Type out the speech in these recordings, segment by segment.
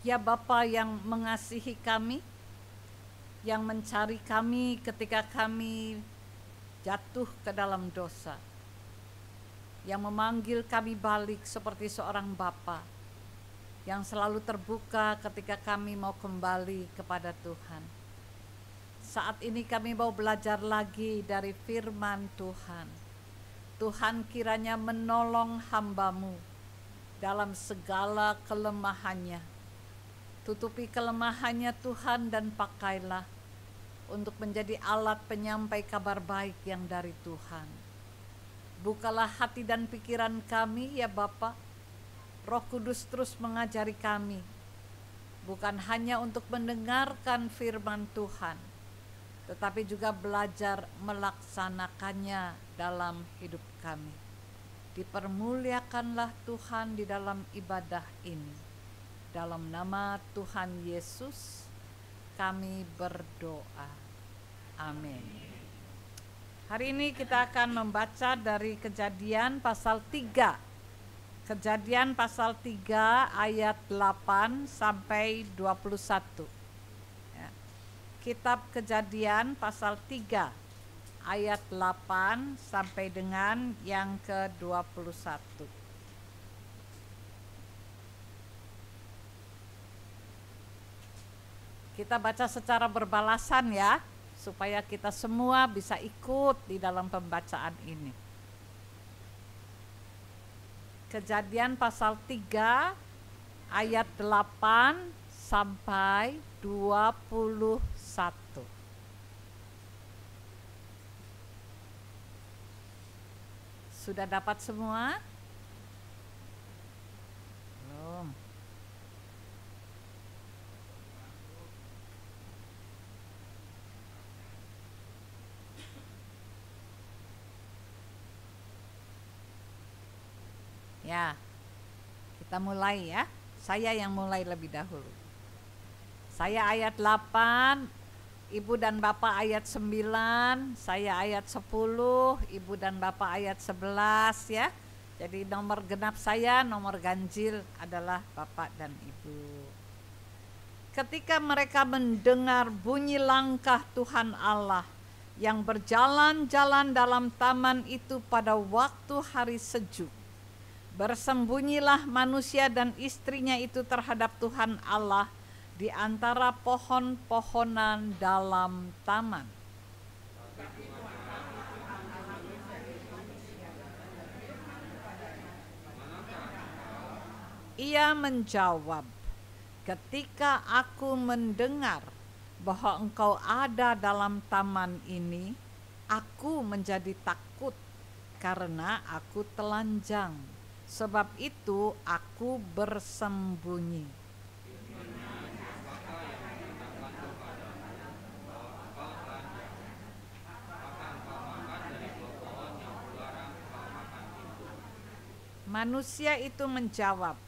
Ya Bapa yang mengasihi kami, yang mencari kami ketika kami jatuh ke dalam dosa, yang memanggil kami balik seperti seorang Bapa, yang selalu terbuka ketika kami mau kembali kepada Tuhan. Saat ini kami mau belajar lagi dari firman Tuhan. Tuhan kiranya menolong hamba-Mu dalam segala kelemahannya. Tutupi kelemahannya Tuhan dan pakailah untuk menjadi alat penyampai kabar baik yang dari Tuhan. Bukalah hati dan pikiran kami ya Bapa. Roh Kudus terus mengajari kami, bukan hanya untuk mendengarkan firman Tuhan, tetapi juga belajar melaksanakannya dalam hidup kami. Dipermuliakanlah Tuhan di dalam ibadah ini. Dalam nama Tuhan Yesus kami berdoa. Amin. Hari ini kita akan membaca dari Kejadian pasal 3. Kejadian pasal 3 ayat 8 sampai 21. Ya. Kitab Kejadian pasal 3 ayat 8 sampai dengan yang ke-21. Kita baca secara berbalasan ya, supaya kita semua bisa ikut di dalam pembacaan ini. Kejadian pasal 3 ayat 8 sampai 21. Sudah dapat semua? Belum. Ya, kita mulai ya. Saya yang mulai lebih dahulu. Saya ayat 8, Ibu dan Bapak ayat 9, saya ayat 10, Ibu dan Bapak ayat 11 ya. Jadi nomor genap saya, nomor ganjil adalah Bapak dan Ibu. Ketika mereka mendengar bunyi langkah Tuhan Allah yang berjalan-jalan dalam taman itu pada waktu hari sejuk, bersembunyilah manusia dan istrinya itu terhadap Tuhan Allah di antara pohon-pohonan dalam taman. Ia menjawab, ketika aku mendengar bahwa engkau ada dalam taman ini, aku menjadi takut karena aku telanjang. Sebab itu aku bersembunyi. Manusia itu menjawab,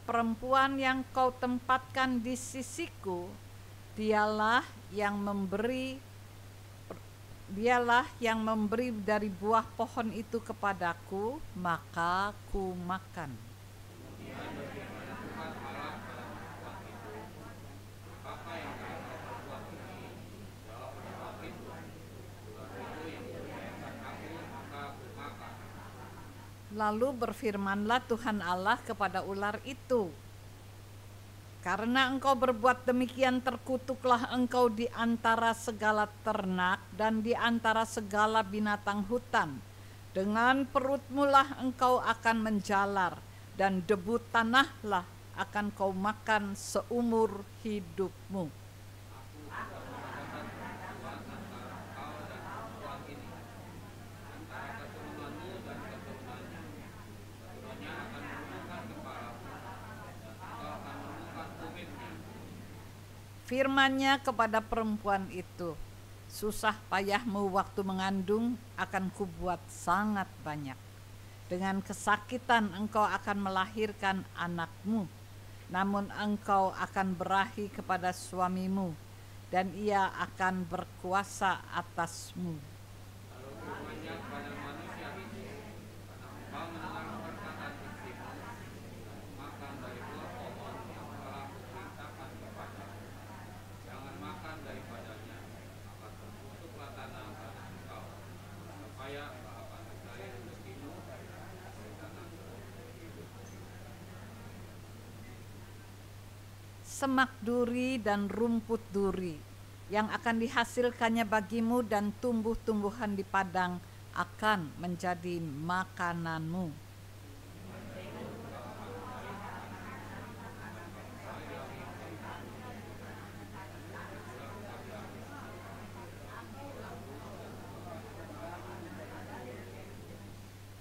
perempuan yang kau tempatkan di sisiku, dialah yang memberi dari buah pohon itu kepadaku, maka ku makan. Lalu berfirmanlah Tuhan Allah kepada ular itu, karena engkau berbuat demikian, terkutuklah engkau di antara segala ternak dan di antara segala binatang hutan. Dengan perutmu lah engkau akan menjalar, dan debu tanahlah akan kau makan seumur hidupmu. Firman-Nya kepada perempuan itu, susah payahmu waktu mengandung akan kubuat sangat banyak. Dengan kesakitan engkau akan melahirkan anakmu, namun engkau akan berahi kepada suamimu, dan ia akan berkuasa atasmu. semak duri dan rumput duri yang akan dihasilkannya bagimu, dan tumbuh-tumbuhan di padang akan menjadi makananmu.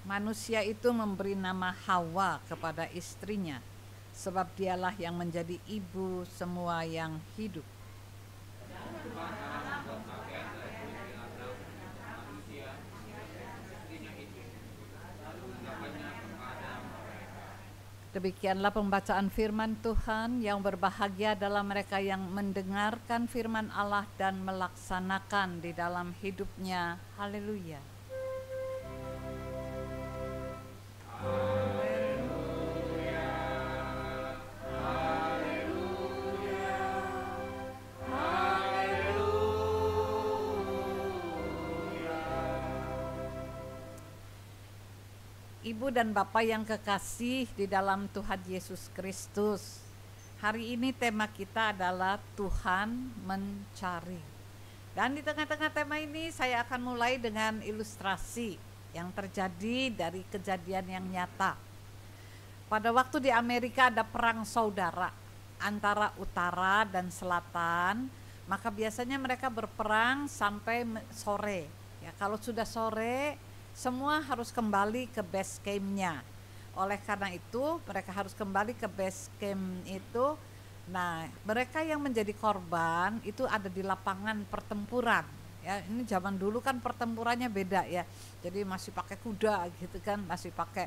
Manusia itu memberi nama Hawa kepada istrinya, sebab dialah yang menjadi ibu semua yang hidup. Demikianlah pembacaan firman Tuhan. Yang berbahagia adalah mereka yang mendengarkan firman Allah dan melaksanakan di dalam hidupnya. Haleluya. Ibu dan Bapak yang kekasih di dalam Tuhan Yesus Kristus, hari ini tema kita adalah Tuhan mencari. Dan di tengah-tengah tema ini saya akan mulai dengan ilustrasi yang terjadi dari kejadian yang nyata. Pada waktu di Amerika ada perang saudara antara utara dan selatan, maka biasanya mereka berperang sampai sore. Ya, kalau sudah sore, semua harus kembali ke base camp-nya. Oleh karena itu mereka harus kembali ke base camp itu. Nah, mereka yang menjadi korban itu ada di lapangan pertempuran. Ya, ini zaman dulu kan pertempurannya beda ya. Jadi masih pakai kuda gitu kan, masih pakai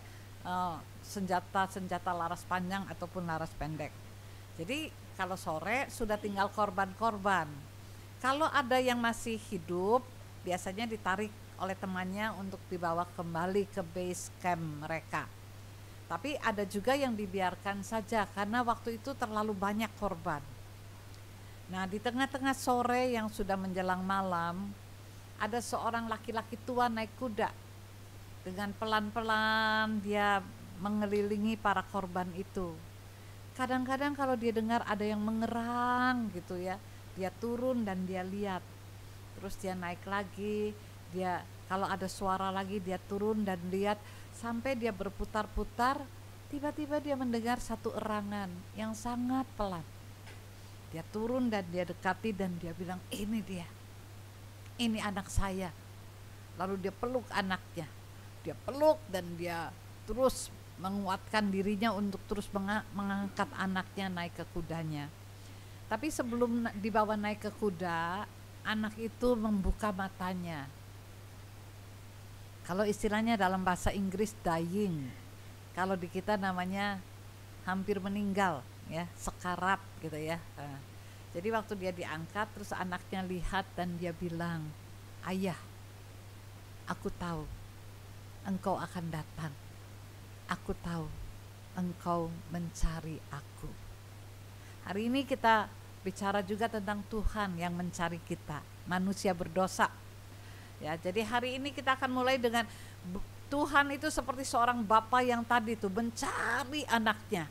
senjata laras panjang ataupun laras pendek. Jadi kalau sore sudah tinggal korban-korban. Kalau ada yang masih hidup, biasanya ditarik oleh temannya untuk dibawa kembali ke base camp mereka. Tapi ada juga yang dibiarkan saja karena waktu itu terlalu banyak korban. Nah, di tengah-tengah sore yang sudah menjelang malam, ada seorang laki-laki tua naik kuda. Dengan pelan-pelan dia mengelilingi para korban itu. Kadang-kadang kalau dia dengar ada yang mengerang gitu ya, dia turun dan dia lihat. Terus dia naik lagi. Dia kalau ada suara lagi dia turun dan lihat sampai dia berputar-putar. Tiba-tiba dia mendengar satu erangan yang sangat pelan. Dia turun dan dia dekati dan dia bilang, ini dia, ini anak saya. Lalu dia peluk anaknya, dia peluk dan dia terus menguatkan dirinya untuk terus mengangkat anaknya naik ke kudanya. Tapi sebelum dibawa naik ke kuda, anak itu membuka matanya. Kalau istilahnya dalam bahasa Inggris dying, kalau di kita namanya hampir meninggal, ya, sekarat gitu ya. Jadi waktu dia diangkat, terus anaknya lihat dan dia bilang, ayah, aku tahu engkau akan datang. Aku tahu engkau mencari aku. Hari ini kita bicara juga tentang Tuhan yang mencari kita, manusia berdosa. Ya, jadi hari ini kita akan mulai dengan Tuhan itu seperti seorang bapa yang tadi tuh mencari anaknya.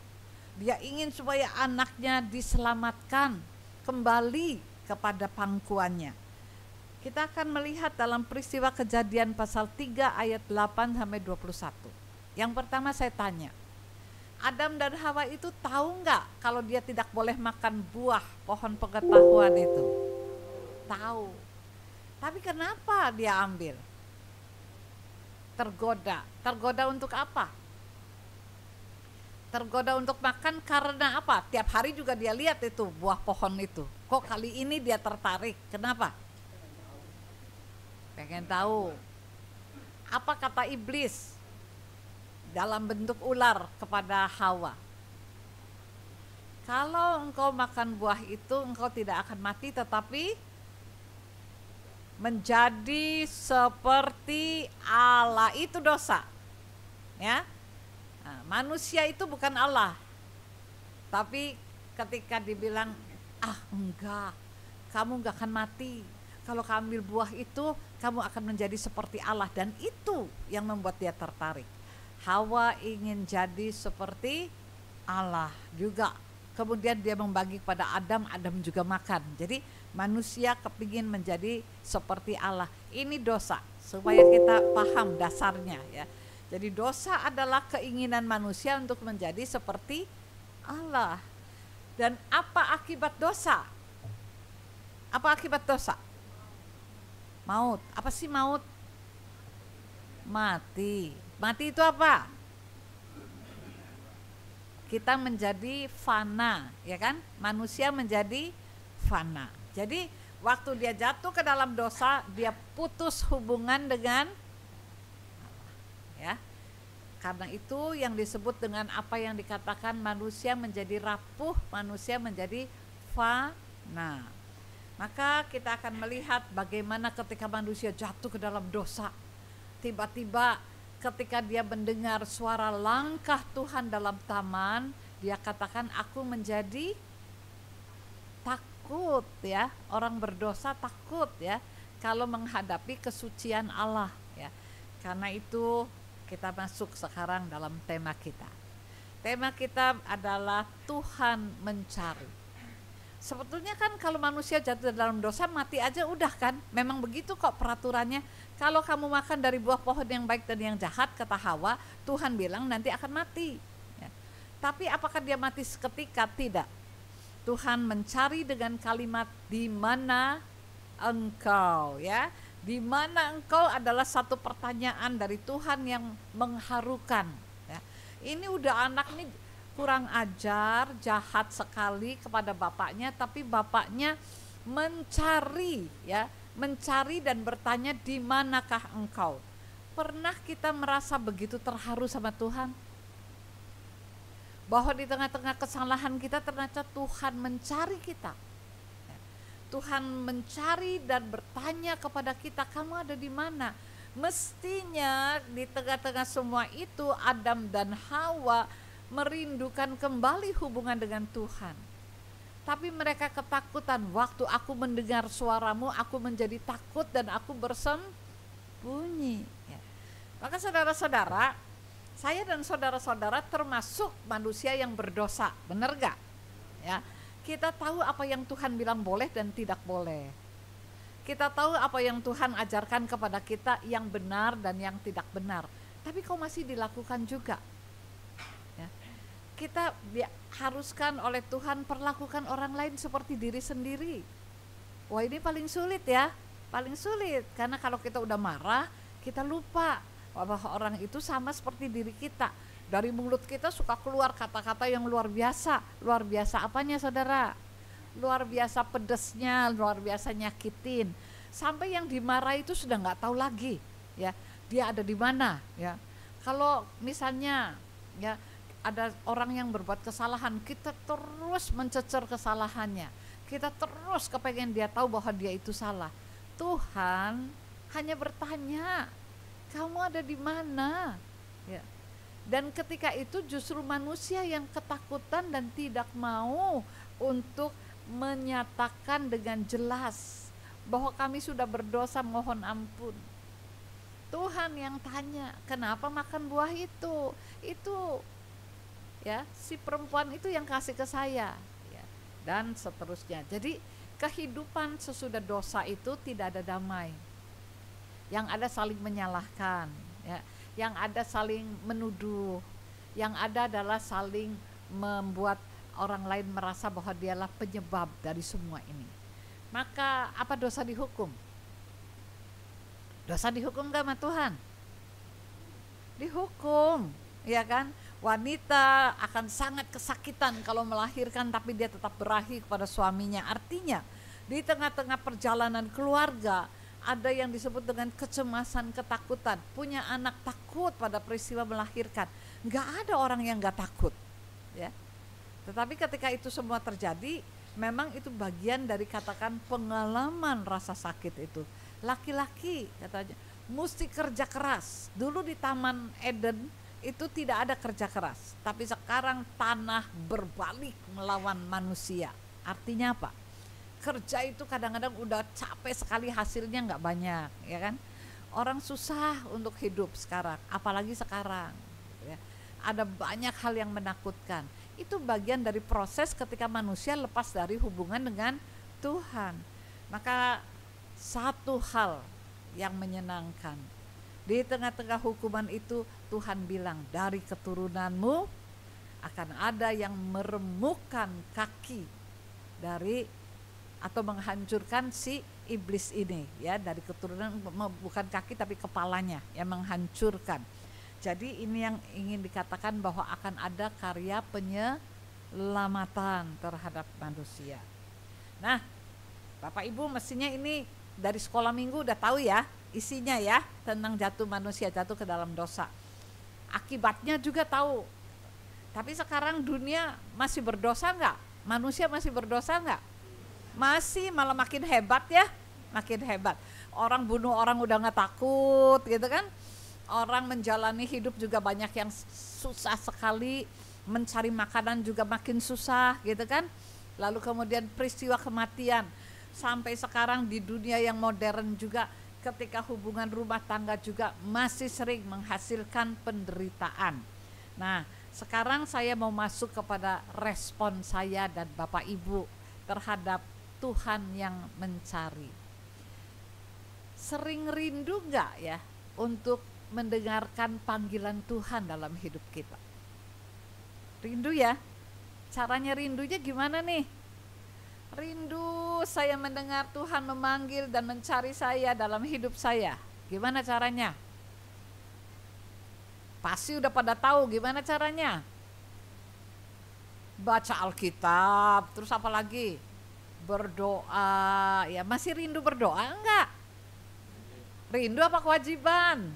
Dia ingin supaya anaknya diselamatkan kembali kepada pangkuannya. Kita akan melihat dalam peristiwa Kejadian pasal 3 ayat 8 sampai 21. Yang pertama saya tanya, Adam dan Hawa itu tahu enggak kalau dia tidak boleh makan buah pohon pengetahuan itu? Tahu. Tapi kenapa dia ambil? Tergoda. Tergoda untuk apa? Tergoda untuk makan karena apa? Tiap hari juga dia lihat itu buah pohon itu. Kok kali ini dia tertarik? Kenapa? Pengen tahu. Apa kata iblis dalam bentuk ular kepada Hawa? Kalau engkau makan buah itu, engkau tidak akan mati tetapi menjadi seperti Allah. Itu dosa, ya. Nah, manusia itu bukan Allah. Tapi ketika dibilang, enggak, kamu enggak akan mati. Kalau kamu ambil buah itu, kamu akan menjadi seperti Allah. Dan itu yang membuat dia tertarik. Hawa ingin jadi seperti Allah juga. kemudian dia membagi kepada Adam, Adam juga makan. Jadi manusia kepingin menjadi seperti Allah. Ini dosa, supaya kita paham dasarnya ya. Jadi dosa adalah keinginan manusia untuk menjadi seperti Allah. Dan apa akibat dosa? Apa akibat dosa? Maut. Apa sih maut? Mati. Mati itu apa? Kita menjadi fana, ya kan? Manusia menjadi fana. Jadi waktu dia jatuh ke dalam dosa, dia putus hubungan dengan ya. Karena itu yang disebut dengan apa yang dikatakan manusia menjadi rapuh, manusia menjadi fana. Maka kita akan melihat bagaimana ketika manusia jatuh ke dalam dosa, tiba-tiba ketika dia mendengar suara langkah Tuhan dalam taman, dia katakan aku menjadi takut ya. Orang berdosa takut ya kalau menghadapi kesucian Allah ya. Karena itu kita masuk sekarang dalam tema kita. Tema kita adalah Tuhan mencari. Sebetulnya kan kalau manusia jatuh dalam dosa mati aja udah kan. Memang begitu kok peraturannya. Kalau kamu makan dari buah pohon yang baik dan yang jahat, kata Hawa, Tuhan bilang nanti akan mati ya. Tapi apakah dia mati seketika? Tidak. Tuhan mencari dengan kalimat di mana engkau ya. Di mana engkau adalah satu pertanyaan dari Tuhan yang mengharukan ya. Ini udah anak nih kurang ajar, jahat sekali kepada bapaknya, tapi bapaknya mencari ya, mencari dan bertanya di manakah engkau. Pernah kita merasa begitu terharu sama Tuhan? Bahwa di tengah-tengah kesalahan kita ternyata Tuhan mencari kita. Tuhan mencari dan bertanya kepada kita, kamu ada di mana? Mestinya di tengah-tengah semua itu Adam dan Hawa merindukan kembali hubungan dengan Tuhan. Tapi mereka ketakutan. Waktu aku mendengar suaramu, aku menjadi takut dan aku bersembunyi ya. Maka saudara-saudara, saya dan saudara-saudara termasuk manusia yang berdosa, benar gak? Ya, kita tahu apa yang Tuhan bilang boleh dan tidak boleh. Kita tahu apa yang Tuhan ajarkan kepada kita yang benar dan yang tidak benar. Tapi kok masih dilakukan juga? Kita diharuskan oleh Tuhan perlakukan orang lain seperti diri sendiri. Wah, ini paling sulit ya, paling sulit. Karena kalau kita udah marah, kita lupa bahwa orang itu sama seperti diri kita. Dari mulut kita suka keluar kata-kata yang luar biasa. Luar biasa apanya saudara? Luar biasa pedesnya, luar biasa nyakitin. Sampai yang dimarahi itu sudah nggak tahu lagi ya, dia ada di mana ya. Kalau misalnya ya ada orang yang berbuat kesalahan, kita terus mencecer kesalahannya. Kita terus kepengen dia tahu bahwa dia itu salah. Tuhan hanya bertanya, kamu ada di mana? Ya. Dan ketika itu justru manusia yang ketakutan dan tidak mau untuk menyatakan dengan jelas bahwa kami sudah berdosa, mohon ampun. Tuhan yang tanya, kenapa makan buah itu? Itu ya, si perempuan itu yang kasih ke saya ya, dan seterusnya. Jadi kehidupan sesudah dosa itu tidak ada damai. Yang ada saling menyalahkan ya, yang ada saling menuduh, yang ada adalah saling membuat orang lain merasa bahwa dialah penyebab dari semua ini. Maka apa dosa dihukum? Dosa dihukum gak sama Tuhan? Dihukum, ya kan? Wanita akan sangat kesakitan kalau melahirkan tapi dia tetap berahi kepada suaminya. Artinya di tengah-tengah perjalanan keluarga ada yang disebut dengan kecemasan, ketakutan. Punya anak takut pada peristiwa melahirkan. Nggak ada orang yang nggak takut ya. Tetapi ketika itu semua terjadi, memang itu bagian dari katakan pengalaman rasa sakit itu. Laki-laki katanya mesti kerja keras. Dulu di Taman Eden itu tidak ada kerja keras, tapi sekarang tanah berbalik melawan manusia. Artinya apa? Kerja itu kadang-kadang udah capek sekali, hasilnya nggak banyak, ya kan? Orang susah untuk hidup sekarang, apalagi sekarang. Ya. Ada banyak hal yang menakutkan. Itu bagian dari proses ketika manusia lepas dari hubungan dengan Tuhan. Maka satu hal yang menyenangkan, di tengah-tengah hukuman itu Tuhan bilang, dari keturunanmu akan ada yang meremukkan kaki dari atau menghancurkan si iblis ini, ya, dari keturunan, bukan kaki tapi kepalanya yang menghancurkan. Jadi ini yang ingin dikatakan bahwa akan ada karya penyelamatan terhadap manusia. Nah, Bapak Ibu mestinya ini dari sekolah minggu udah tahu ya isinya ya, tentang jatuh manusia, jatuh ke dalam dosa. Akibatnya juga tahu. Tapi sekarang dunia masih berdosa enggak? Manusia masih berdosa enggak? Masih, malah makin hebat ya, makin hebat. Orang bunuh orang udah nggak takut gitu kan. Orang menjalani hidup juga banyak yang susah sekali, mencari makanan juga makin susah gitu kan. Lalu kemudian peristiwa kematian, sampai sekarang di dunia yang modern juga ketika hubungan rumah tangga juga masih sering menghasilkan penderitaan. Nah, sekarang saya mau masuk kepada respon saya dan Bapak Ibu terhadap Tuhan yang mencari. Sering rindu enggak ya untuk mendengarkan panggilan Tuhan dalam hidup kita? Rindu ya? Caranya rindunya gimana nih? Rindu saya mendengar Tuhan memanggil dan mencari saya dalam hidup saya. Gimana caranya? Pasti udah pada tahu gimana caranya. Baca Alkitab, terus apa lagi? Berdoa. Ya, masih rindu berdoa enggak? Rindu apa kewajiban?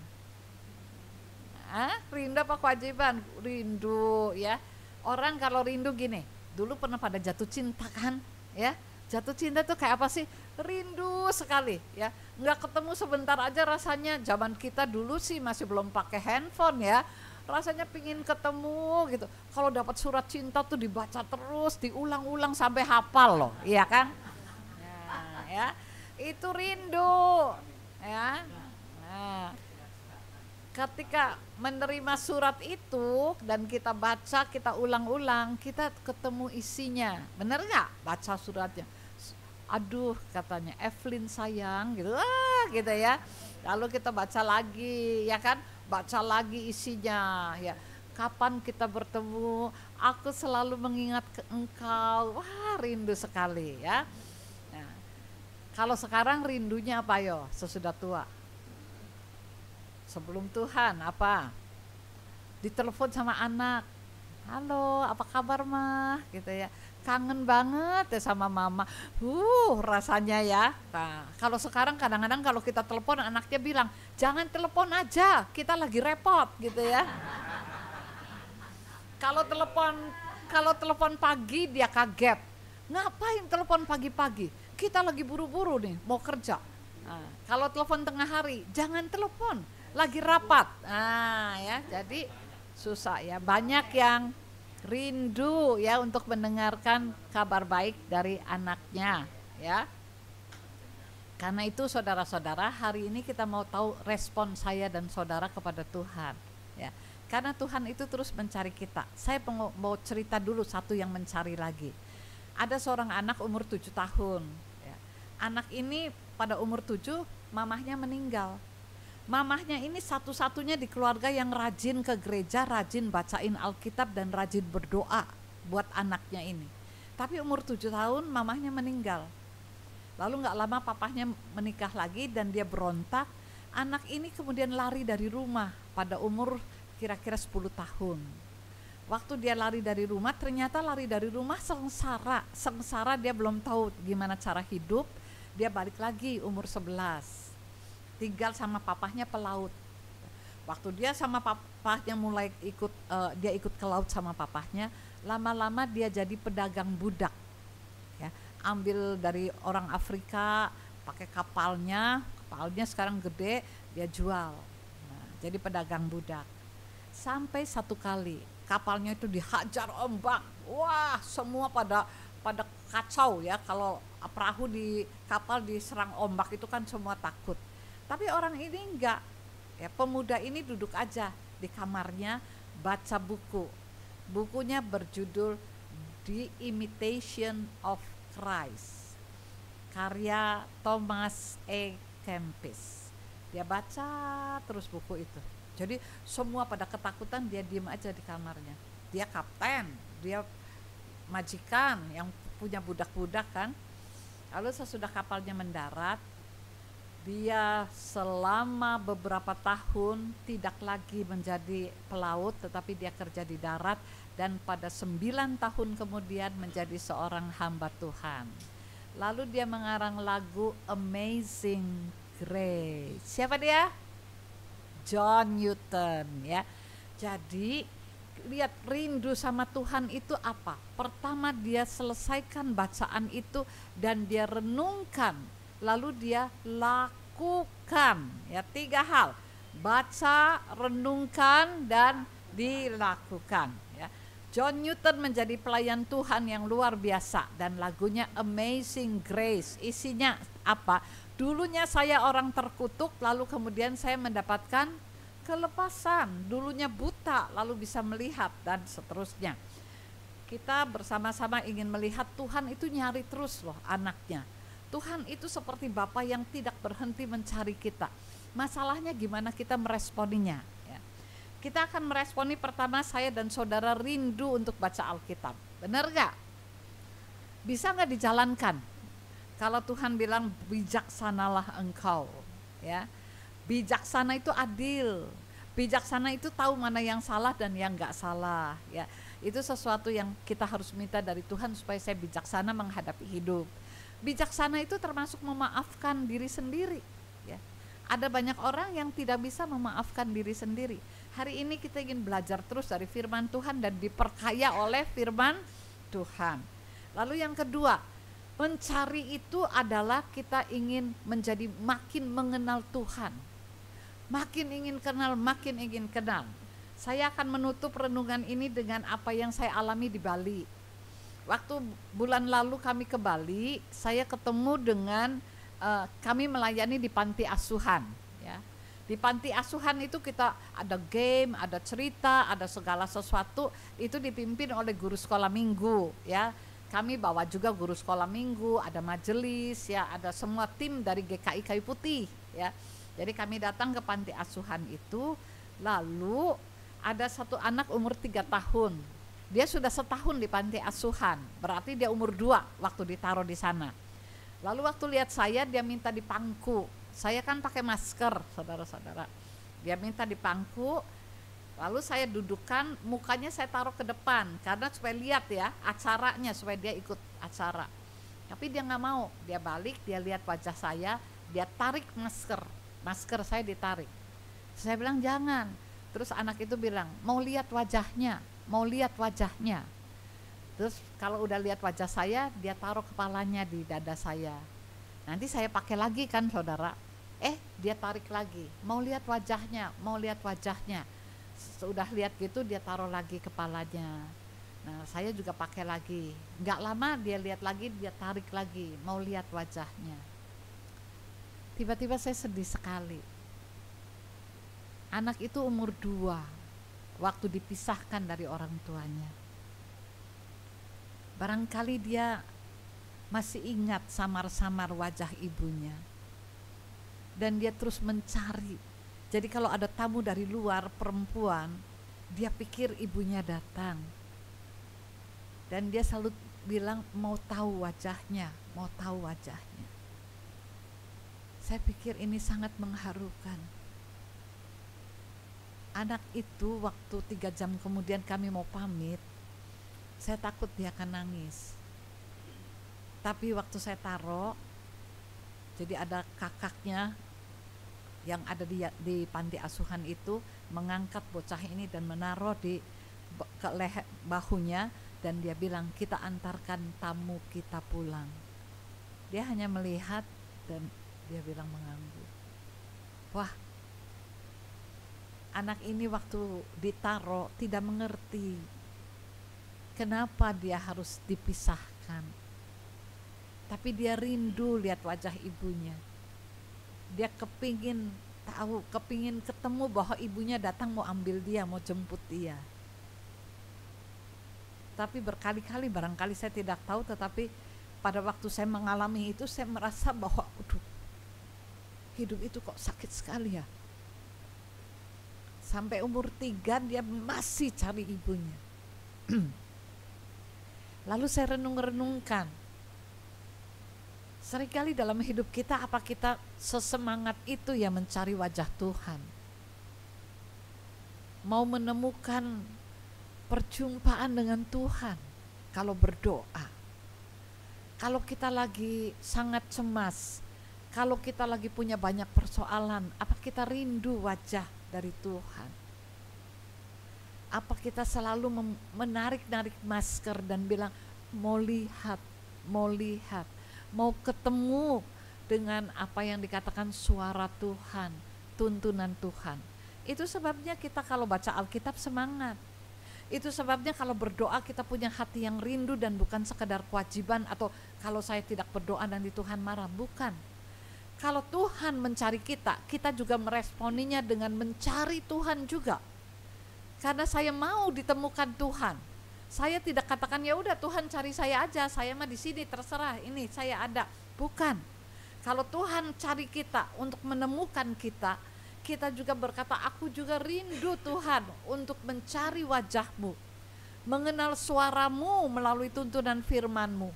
Rindu apa kewajiban? Rindu ya. Orang kalau rindu gini, dulu pernah pada jatuh cinta kan? Ya, jatuh cinta tuh kayak apa sih? Rindu sekali ya. Nggak ketemu sebentar aja rasanya. Zaman kita dulu sih masih belum pakai handphone ya. Rasanya pingin ketemu gitu. Kalau dapat surat cinta tuh dibaca terus, diulang-ulang sampai hafal loh, iya kan? Nah, ya, itu rindu ya. Nah, ketika menerima surat itu dan kita baca, kita ulang-ulang, kita ketemu isinya. Bener nggak baca suratnya? Aduh, katanya Evelyn sayang gitu, gitu ya. Lalu kita baca lagi, ya kan? Baca lagi isinya, ya. Kapan kita bertemu? Aku selalu mengingat engkau. Wah, rindu sekali ya. Nah, kalau sekarang rindunya apa yo? Sesudah tua. Sebelum Tuhan apa? Ditelepon sama anak. Halo, apa kabar mah? Gitu ya. Kangen banget ya sama mama. Rasanya ya. Nah, kalau sekarang kadang-kadang kalau kita telepon anaknya bilang, "Jangan telepon aja, kita lagi repot." gitu ya. Kalau telepon pagi dia kaget. Ngapain telepon pagi-pagi? Kita lagi buru-buru nih, mau kerja. Nah, kalau telepon tengah hari, jangan telepon, lagi rapat. Nah, ya, jadi susah ya. Banyak yang rindu ya untuk mendengarkan kabar baik dari anaknya ya. Karena itu saudara-saudara, hari ini kita mau tahu respon saya dan saudara kepada Tuhan ya. Karena Tuhan itu terus mencari kita. Saya mau cerita dulu satu yang mencari lagi. Ada seorang anak umur 7 tahun ya. Anak ini pada umur 7 mamahnya meninggal. Mamahnya ini satu-satunya di keluarga yang rajin ke gereja, rajin bacain Alkitab dan rajin berdoa buat anaknya ini. Tapi umur 7 tahun mamahnya meninggal. Lalu gak lama papahnya menikah lagi dan dia berontak. Anak ini kemudian lari dari rumah pada umur kira-kira 10 tahun. Waktu dia lari dari rumah, ternyata lari dari rumah sengsara dia belum tahu gimana cara hidup. Dia balik lagi umur 11. Tinggal sama papahnya pelaut. Waktu dia sama papahnya mulai dia ikut ke laut sama papahnya, lama-lama dia jadi pedagang budak. Ya, ambil dari orang Afrika, pakai kapalnya sekarang gede, dia jual. Nah, jadi pedagang budak. Sampai satu kali kapalnya itu dihajar ombak. Wah, semua pada kacau ya, kalau perahu di kapal diserang ombak itu kan semua takut. Tapi orang ini enggak, ya, pemuda ini duduk aja di kamarnya baca buku. Bukunya berjudul The Imitation of Christ, karya Thomas A. Kempis. Dia baca terus buku itu. Jadi semua pada ketakutan, dia diem aja di kamarnya. Dia kapten, dia majikan yang punya budak-budak kan. Lalu sesudah kapalnya mendarat, dia selama beberapa tahun tidak lagi menjadi pelaut, tetapi dia kerja di darat, dan pada 9 tahun kemudian menjadi seorang hamba Tuhan. Lalu dia mengarang lagu Amazing Grace. Siapa dia? John Newton, ya. Jadi lihat, rindu sama Tuhan itu apa? Pertama, dia selesaikan bacaan itu dan dia renungkan, lalu dia lakukan. Ya, 3 hal: baca, renungkan, dan dilakukan. Ya. John Newton menjadi pelayan Tuhan yang luar biasa, dan lagunya Amazing Grace isinya apa? Dulunya saya orang terkutuk, lalu kemudian saya mendapatkan kelepasan. Dulunya buta, lalu bisa melihat, dan seterusnya. Kita bersama-sama ingin melihat Tuhan itu nyari terus loh anaknya. Tuhan itu seperti Bapa yang tidak berhenti mencari kita. Masalahnya gimana kita meresponinya, ya. Kita akan meresponi, pertama, saya dan saudara rindu untuk baca Alkitab. Benar gak? Bisa gak dijalankan? Kalau Tuhan bilang bijaksanalah engkau, ya. Bijaksana itu adil. Bijaksana itu tahu mana yang salah dan yang enggak salah, ya. Itu sesuatu yang kita harus minta dari Tuhan, supaya saya bijaksana menghadapi hidup. Bijaksana itu termasuk memaafkan diri sendiri, ya. Ada banyak orang yang tidak bisa memaafkan diri sendiri. Hari ini kita ingin belajar terus dari firman Tuhan dan diperkaya oleh firman Tuhan. Lalu yang kedua, mencari itu adalah kita ingin menjadi makin mengenal Tuhan. Makin ingin kenal, makin ingin kenal. Saya akan menutup renungan ini dengan apa yang saya alami di Bali. Waktu bulan lalu kami ke Bali, saya ketemu dengan kami melayani di panti asuhan, ya. Di panti asuhan itu kita ada game, ada cerita, ada segala sesuatu, itu dipimpin oleh guru sekolah minggu, ya. Kami bawa juga guru sekolah minggu, ada majelis, ya, ada semua tim dari GKI Kayu Putih, ya. Jadi kami datang ke panti asuhan itu, lalu ada satu anak umur 3 tahun. Dia sudah setahun di panti asuhan, berarti dia umur 2 waktu ditaruh di sana. Lalu waktu lihat saya, dia minta dipangku. Saya kan pakai masker, saudara-saudara. Dia minta dipangku. Lalu saya dudukkan, mukanya saya taruh ke depan karena supaya lihat ya acaranya, supaya dia ikut acara. Tapi dia nggak mau, dia balik, dia lihat wajah saya, dia tarik masker saya ditarik. Saya bilang jangan. Terus anak itu bilang mau lihat wajahnya. Terus kalau udah lihat wajah saya, dia taruh kepalanya di dada saya. Nanti saya pakai lagi kan saudara. Dia tarik lagi, mau lihat wajahnya. Sudah lihat gitu, dia taruh lagi kepalanya. Nah, saya juga pakai lagi. Nggak lama dia lihat lagi, dia tarik lagi, mau lihat wajahnya. Tiba-tiba saya sedih sekali. Anak itu umur 2 waktu dipisahkan dari orang tuanya. Barangkali dia masih ingat samar-samar wajah ibunya. Dan dia terus mencari. Jadi kalau ada tamu dari luar perempuan, dia pikir ibunya datang. Dan dia selalu bilang mau tahu wajahnya. Saya pikir ini sangat mengharukan. Anak itu waktu 3 jam kemudian kami mau pamit, saya takut dia akan nangis. Tapi waktu saya taruh, jadi ada kakaknya yang ada di panti asuhan itu mengangkat bocah ini dan menaruh di bahunya, dan dia bilang kita antarkan tamu kita pulang. Dia hanya melihat dan dia bilang mengangguk. Wah, anak ini waktu ditaruh tidak mengerti kenapa dia harus dipisahkan. Tapi dia rindu lihat wajah ibunya. Dia kepingin tahu, kepingin ketemu bahwa ibunya datang mau ambil dia, mau jemput dia. tetapi berkali-kali barangkali saya tidak tahu, tetapi pada waktu saya mengalami itu saya merasa bahwa hidup itu kok sakit sekali ya. Sampai umur 3 dia masih cari ibunya. Lalu saya renung-renungkan, seringkali dalam hidup kita apa kita sesemangat itu ya mencari wajah Tuhan, mau menemukan perjumpaan dengan Tuhan. Kalau berdoa, kalau kita lagi sangat cemas, kalau kita lagi punya banyak persoalan, apa kita rindu wajah dari Tuhan? Apa kita selalu menarik-narik masker dan bilang mau lihat, mau ketemu dengan apa yang dikatakan suara Tuhan, tuntunan Tuhan. Itu sebabnya kita kalau baca Alkitab semangat. Itu sebabnya kalau berdoa kita punya hati yang rindu dan bukan sekedar kewajiban, atau kalau saya tidak berdoa nanti Tuhan marah, bukan. Kalau Tuhan mencari kita, kita juga meresponinya dengan mencari Tuhan juga. Karena saya mau ditemukan Tuhan. Saya tidak katakan ya udah Tuhan cari saya aja, saya mah di sini terserah, ini saya ada. Bukan. Kalau Tuhan cari kita untuk menemukan kita, kita juga berkata, aku juga rindu Tuhan untuk mencari wajah-Mu, mengenal suara-Mu melalui tuntunan firman-Mu,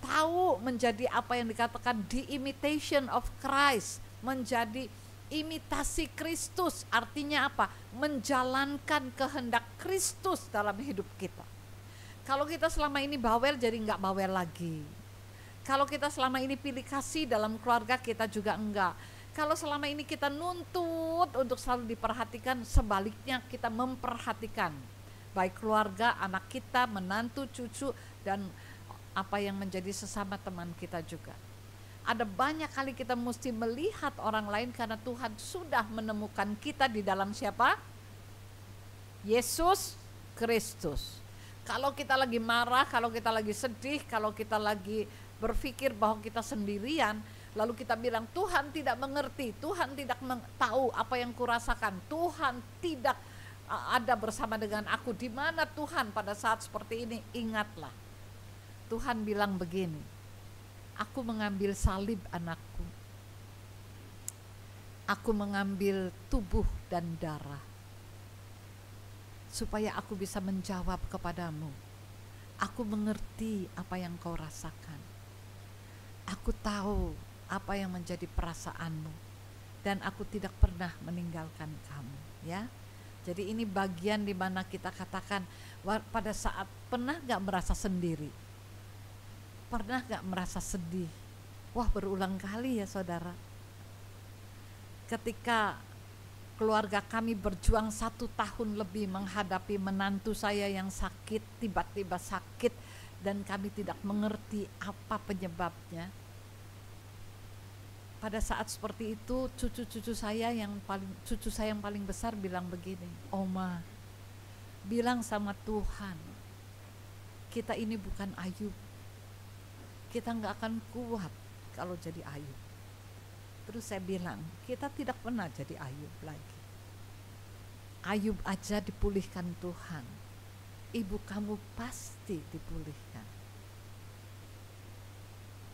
tahu menjadi apa yang dikatakan the imitation of Christ, menjadi imitasi Kristus. Artinya apa? Menjalankan kehendak Kristus dalam hidup kita. Kalau kita selama ini bawel, jadi enggak bawel lagi. Kalau kita selama ini pilih kasih dalam keluarga, kita juga enggak. Kalau selama ini kita nuntut untuk selalu diperhatikan, sebaliknya kita memperhatikan baik keluarga, anak kita, menantu, cucu, dan apa yang menjadi sesama teman kita juga. Ada banyak kali kita mesti melihat orang lain karena Tuhan sudah menemukan kita di dalam siapa? Yesus Kristus. Kalau kita lagi marah, kalau kita lagi sedih, kalau kita lagi berpikir bahwa kita sendirian, lalu kita bilang Tuhan tidak mengerti, Tuhan tidak tahu apa yang kurasakan, Tuhan tidak ada bersama dengan aku. Di mana Tuhan pada saat seperti ini? Ingatlah, Tuhan bilang begini, aku mengambil salib anakku, aku mengambil tubuh dan darah, supaya aku bisa menjawab kepadamu. Aku mengerti apa yang kau rasakan, aku tahu apa yang menjadi perasaanmu, dan aku tidak pernah meninggalkan kamu. Ya, jadi ini bagian di mana kita katakan pada saat pernah gak merasa sendiri, pernah gak merasa sedih? Wah, berulang kali ya saudara. Ketika keluarga kami berjuang 1 tahun lebih menghadapi menantu saya yang sakit, tiba-tiba sakit, dan kami tidak mengerti apa penyebabnya. Pada saat seperti itu cucu saya yang paling besar bilang begini, Oma, bilang sama Tuhan, kita ini bukan Ayub, kita gak akan kuat kalau jadi Ayub. Terus saya bilang, kita tidak pernah jadi Ayub lagi. Ayub aja dipulihkan Tuhan, ibu kamu pasti dipulihkan.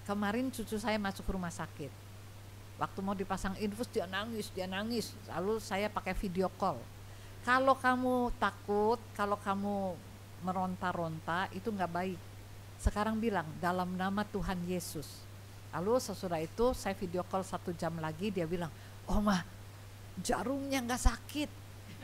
Kemarin cucu saya masuk rumah sakit. Waktu mau dipasang infus dia nangis. Lalu saya pakai video call. Kalau kamu takut, kalau kamu meronta-ronta, itu gak baik. Sekarang bilang dalam nama Tuhan Yesus. Lalu sesudah itu saya video call 1 jam lagi, dia bilang, Oma, jarumnya gak sakit.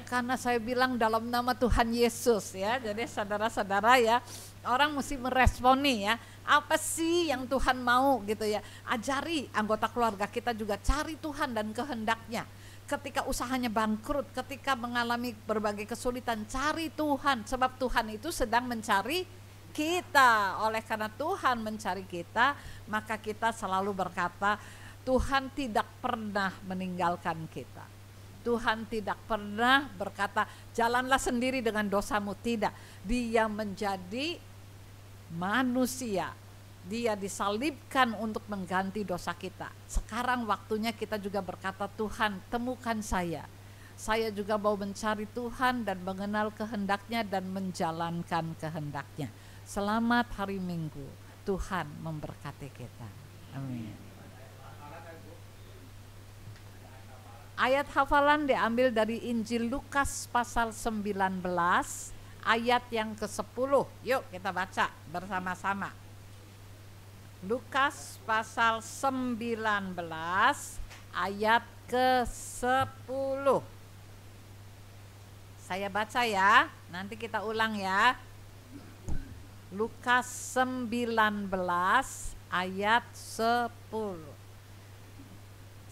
Karena saya bilang dalam nama Tuhan Yesus ya. Jadi saudara-saudara ya, orang mesti meresponi ya, apa sih yang Tuhan mau gitu ya. Ajari anggota keluarga kita juga cari Tuhan dan kehendaknya. Ketika usahanya bangkrut, ketika mengalami berbagai kesulitan, cari Tuhan. Sebab Tuhan itu sedang mencari kita. Oleh karena Tuhan mencari kita, maka kita selalu berkata, Tuhan tidak pernah meninggalkan kita. Tuhan tidak pernah berkata, jalanlah sendiri dengan dosamu. Tidak, dia menjadi manusia. Dia disalibkan untuk mengganti dosa kita. Sekarang waktunya kita juga berkata, Tuhan temukan saya. Saya juga mau mencari Tuhan dan mengenal kehendaknya dan menjalankan kehendaknya. Selamat hari Minggu. Tuhan memberkati kita. Amin. Ayat hafalan diambil dari Injil Lukas pasal 19 ayat yang ke-10. Yuk kita baca bersama-sama. Lukas pasal 19 ayat ke-10. Saya baca ya, nanti kita ulang ya. Lukas 19 ayat 10.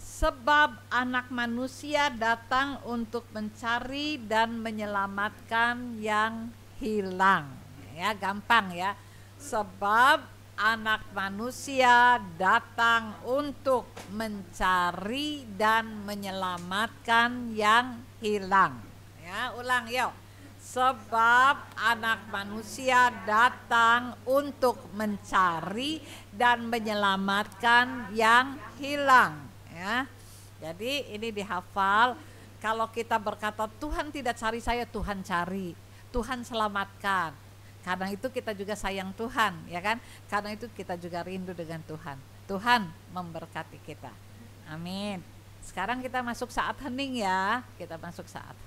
Sebab anak manusia datang untuk mencari dan menyelamatkan yang hilang. Ya, gampang ya. Sebab anak manusia datang untuk mencari dan menyelamatkan yang hilang. Ya, ulang yuk. Sebab anak manusia datang untuk mencari dan menyelamatkan yang hilang. Ya, jadi ini dihafal. Kalau kita berkata Tuhan tidak cari saya, Tuhan cari, Tuhan selamatkan. Karena itu kita juga sayang Tuhan, ya kan? Karena itu kita juga rindu dengan Tuhan. Tuhan memberkati kita. Amin. Sekarang kita masuk saat hening ya. Kita masuk saat